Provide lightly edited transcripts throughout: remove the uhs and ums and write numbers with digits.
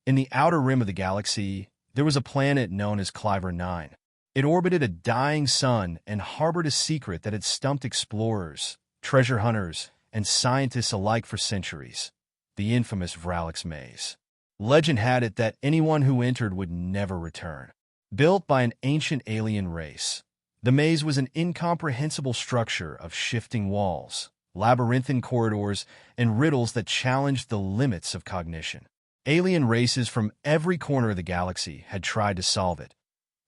In the outer rim of the galaxy, there was a planet known as Cliver 9. It orbited a dying sun and harbored a secret that had stumped explorers, treasure hunters, and scientists alike for centuries: the infamous Vrallax Maze. Legend had it that anyone who entered would never return. Built by an ancient alien race, the maze was an incomprehensible structure of shifting walls, labyrinthine corridors, and riddles that challenged the limits of cognition. Alien races from every corner of the galaxy had tried to solve it,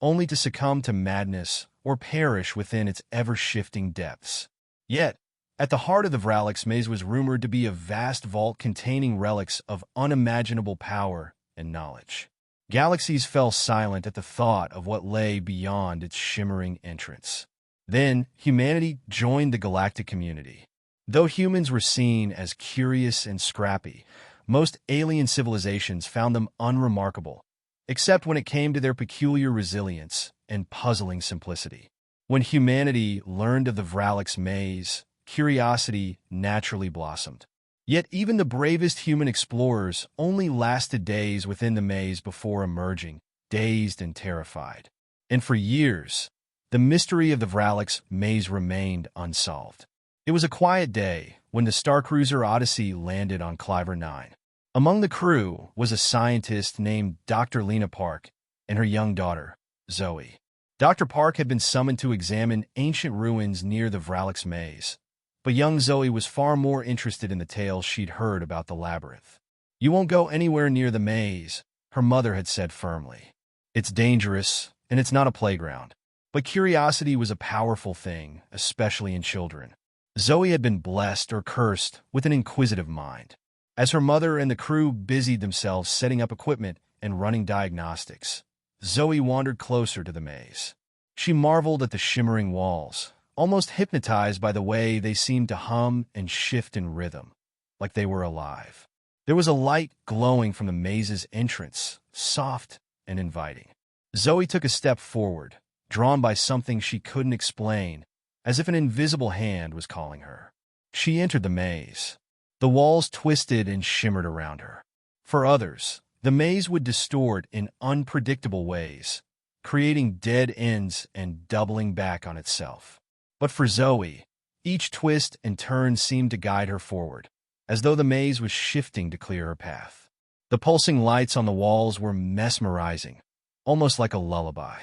only to succumb to madness or perish within its ever-shifting depths. Yet, at the heart of the Vrallax Maze was rumored to be a vast vault containing relics of unimaginable power and knowledge. Galaxies fell silent at the thought of what lay beyond its shimmering entrance. Then, humanity joined the galactic community. Though humans were seen as curious and scrappy, most alien civilizations found them unremarkable, except when it came to their peculiar resilience and puzzling simplicity. When humanity learned of the Vrallax Maze, curiosity naturally blossomed. Yet even the bravest human explorers only lasted days within the maze before emerging, dazed and terrified. And for years, the mystery of the Vrallax Maze remained unsolved. It was a quiet day when the Starcruiser Odyssey landed on Cliver 9. Among the crew was a scientist named Dr. Lena Park and her young daughter, Zoe. Dr. Park had been summoned to examine ancient ruins near the Vrallax Maze, but young Zoe was far more interested in the tales she'd heard about the labyrinth. "You won't go anywhere near the maze," her mother had said firmly. "It's dangerous, and it's not a playground." But curiosity was a powerful thing, especially in children. Zoe had been blessed or cursed with an inquisitive mind. As her mother and the crew busied themselves setting up equipment and running diagnostics, Zoe wandered closer to the maze. She marveled at the shimmering walls, almost hypnotized by the way they seemed to hum and shift in rhythm, like they were alive. There was a light glowing from the maze's entrance, soft and inviting. Zoe took a step forward, drawn by something she couldn't explain, as if an invisible hand was calling her. She entered the maze. The walls twisted and shimmered around her. For others, the maze would distort in unpredictable ways, creating dead ends and doubling back on itself. But for Zoe, each twist and turn seemed to guide her forward, as though the maze was shifting to clear her path. The pulsing lights on the walls were mesmerizing, almost like a lullaby.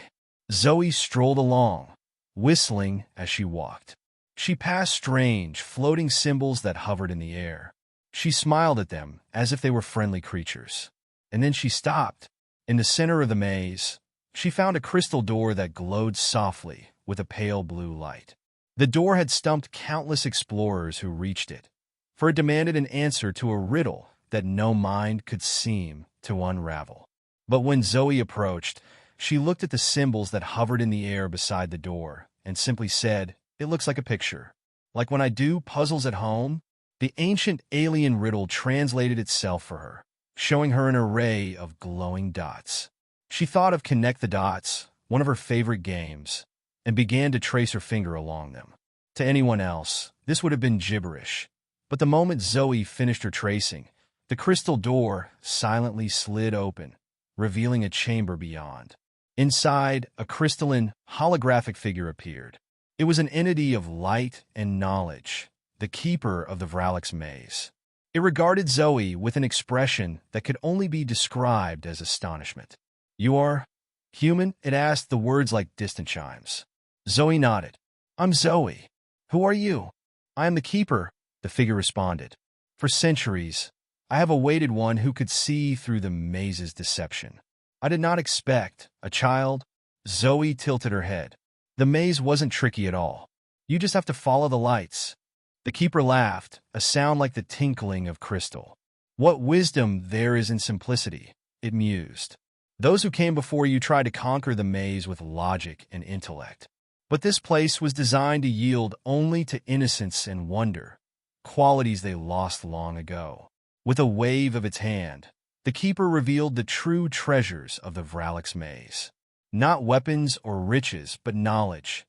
Zoe strolled along, whistling as she walked. She passed strange, floating symbols that hovered in the air. She smiled at them as if they were friendly creatures. And then she stopped. In the center of the maze, she found a crystal door that glowed softly with a pale blue light. The door had stumped countless explorers who reached it, for it demanded an answer to a riddle that no mind could seem to unravel. But when Zoe approached, she looked at the symbols that hovered in the air beside the door and simply said, "It looks like a picture. Like when I do puzzles at home." The ancient alien riddle translated itself for her, showing her an array of glowing dots. She thought of Connect the Dots, one of her favorite games, and began to trace her finger along them. To anyone else, this would have been gibberish. But the moment Zoe finished her tracing, the crystal door silently slid open, revealing a chamber beyond. Inside, a crystalline, holographic figure appeared. It was an entity of light and knowledge, the keeper of the Vrallax Maze. It regarded Zoe with an expression that could only be described as astonishment. "You are human?" it asked, the words like distant chimes. Zoe nodded. "I'm Zoe. Who are you?" "I am the keeper," the figure responded. "For centuries, I have awaited one who could see through the maze's deception. I did not expect a child." Zoe tilted her head. "The maze wasn't tricky at all. You just have to follow the lights." The keeper laughed, a sound like the tinkling of crystal. "What wisdom there is in simplicity," it mused. "Those who came before you tried to conquer the maze with logic and intellect. But this place was designed to yield only to innocence and wonder, qualities they lost long ago." With a wave of its hand, the keeper revealed the true treasures of the Vrallax Maze. Not weapons or riches, but knowledge.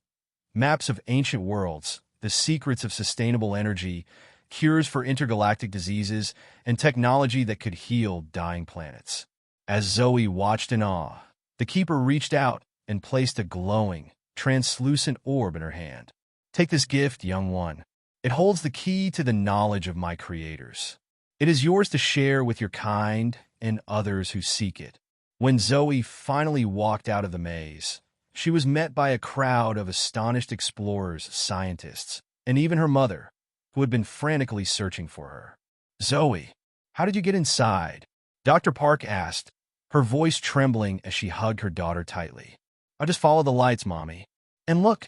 Maps of ancient worlds, the secrets of sustainable energy, cures for intergalactic diseases, and technology that could heal dying planets. As Zoe watched in awe, the keeper reached out and placed a glowing, translucent orb in her hand. Take this gift, young one. It holds the key to the knowledge of my creators. It is yours to share with your kind and others who seek it. When Zoe finally walked out of the maze, she was met by a crowd of astonished explorers, scientists, and even her mother, who had been frantically searching for her. Zoe, how did you get inside? Dr. Park asked, her voice trembling as she hugged her daughter tightly. I just followed the lights, Mommy. And look,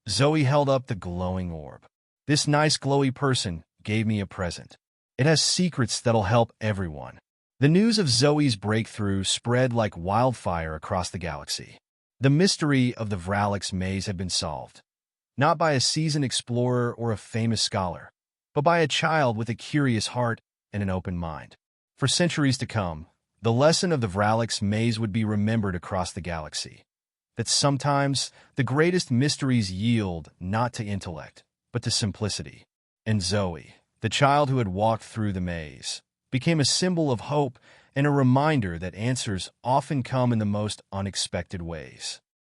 Zoe held up the glowing orb. This nice glowy person gave me a present. It has secrets that'll help everyone. The news of Zoe's breakthrough spread like wildfire across the galaxy. The mystery of the Vrallax Maze had been solved, not by a seasoned explorer or a famous scholar, but by a child with a curious heart and an open mind. For centuries to come, the lesson of the Vrallax Maze would be remembered across the galaxy, that sometimes the greatest mysteries yield not to intellect, but to simplicity. And Zoe, the child who had walked through the maze, became a symbol of hope and a reminder that answers often come in the most unexpected ways.